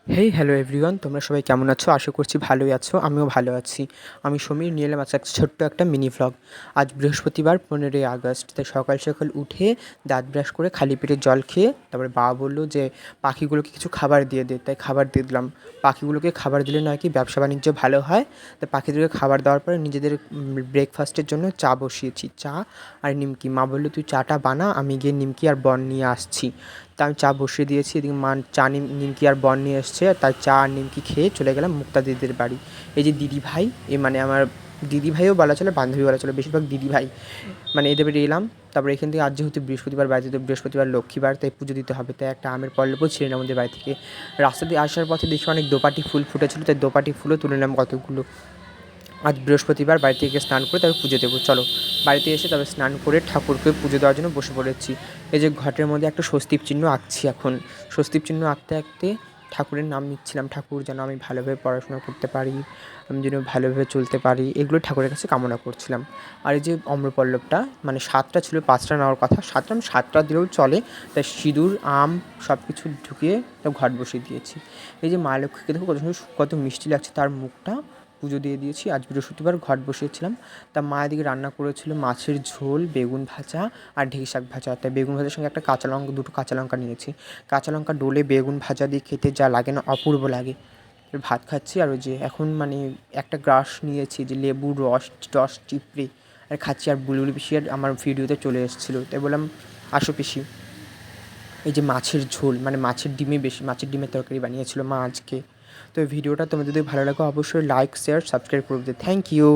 Hey hello everyone, তোমরা সবাই কেমন আছো? আশা করছি ভালোই আছো। আমিও ভালো আছি। আমি সমীর, নিয়ে এলাম আজকে ছোট্ট একটা মিনি ভ্লগ। আজ বৃহস্পতিবার 15ই আগস্ট। তাই সকাল সকাল উঠে দাঁত ব্রাশ করে খালি পেটে জল খেয়ে তারপরে বাবা বলল যে পাখিগুলোকে কিছু খাবার দিয়ে দে। তাই খাবার দিয়ে দিলাম। পাখিগুলোকে খাবার দিলে নাকি ব্যবসা বাণিজ্য ভালো হয়। তাই পাখিদেরকে খাবার দেওয়ার পরে নিজেদের ব্রেকফাস্টের জন্য চা বসিয়েছি। চা আর নিমকি। মা বলল তুই চাটা বানা, আমি গিয়ে নিমকি আর বন নিয়ে আসছি। তা আমি চা বসিয়ে দিয়েছি, এদিকে মা চা নিমকি আর বন নিয়ে এসছে। তাই চা আর নিমকি খেয়ে চলে গেলাম মুক্তা দিদির বাড়ি। এই যে দিদিভাই, মানে আমার দিদিভাইও বলা চলে, বান্ধবী বলা চলে, বেশিরভাগ দিদিভাই। মানে এদের বাড়ি এলাম। তারপরে এখান থেকে আজ যেহেতু বৃহস্পতিবার, বাড়িতে তো বৃহস্পতিবার লক্ষ্মীবার, তাই পুজো দিতে হবে। তাই একটা আমের পল্লবও ছিঁড়ে নিলাম আমাদের বাড়ি থেকে। রাস্তা দিয়ে আসার পথে দেখি অনেক দোপাটি ফুল ফুটেছিল, তাই দোপাটি ফুলও তুলে নিলাম কতগুলো। আজ বৃহস্পতিবার, বাড়ি থেকে স্নান করে তারপর পুজো দেবো। চলো বাড়িতে এসে তারপর স্নান করে ঠাকুরকে পুজো দেওয়ার জন্য বসে পড়েছি। এই যে ঘটের মধ্যে একটা স্বস্তিক চিহ্ন আঁকছি এখন। স্বস্তিক চিহ্ন আঁকতে আঁকতে ঠাকুরের নাম নিচ্ছিলাম। ঠাকুর যেন আমি ভালোভাবে পড়াশোনা করতে পারি, আমি যেন ভালোভাবে চলতে পারি, এগুলো ঠাকুরের কাছে কামনা করছিলাম। আর এই যে অম্রপল্লবটা, মানে 7টা ছিল, 5টা নেওয়ার কথা, 7টা দিলেও চলে। তাই সিঁদুর, আম সব কিছু ঢুকিয়ে ঘট বসিয়ে দিয়েছি। এই যে মা লক্ষ্মীকে দেখো কত মিষ্টি লাগছে তার মুখটা। পুজো দিয়ে দিয়েছি। আজ বৃহস্পতিবার ঘট বসিয়েছিলাম। তা মা এদিকে রান্না করেছিল মাছের ঝোল, বেগুন ভাজা আর ঢেঁকি শাক ভাজা। তাই বেগুন ভাজার সঙ্গে একটা দুটো কাঁচা লঙ্কা নিয়েছি। কাঁচা লঙ্কা ডলে বেগুন ভাজা দিয়ে খেতে যা লাগে না, অপূর্ব লাগে। ভাত খাচ্ছি। আর ওই যে এখন মানে একটা গ্রাস নিয়েছি, যে লেবুর রস চিপড়ে আর খাচ্ছি। আর বুলবুলি পিসি আর আমার ভিডিওতে চলে এসেছিলো, তাই বললাম আসো পিসি। এই যে মাছের ঝোল, মানে মাছের ডিমের তরকারি বানিয়েছিল মা আজকে। তো এই ভিডিওটা তোমাদের যদি ভালো লাগে অবশ্যই লাইক, শেয়ার, সাবস্ক্রাইব করে দিতে। Thank you.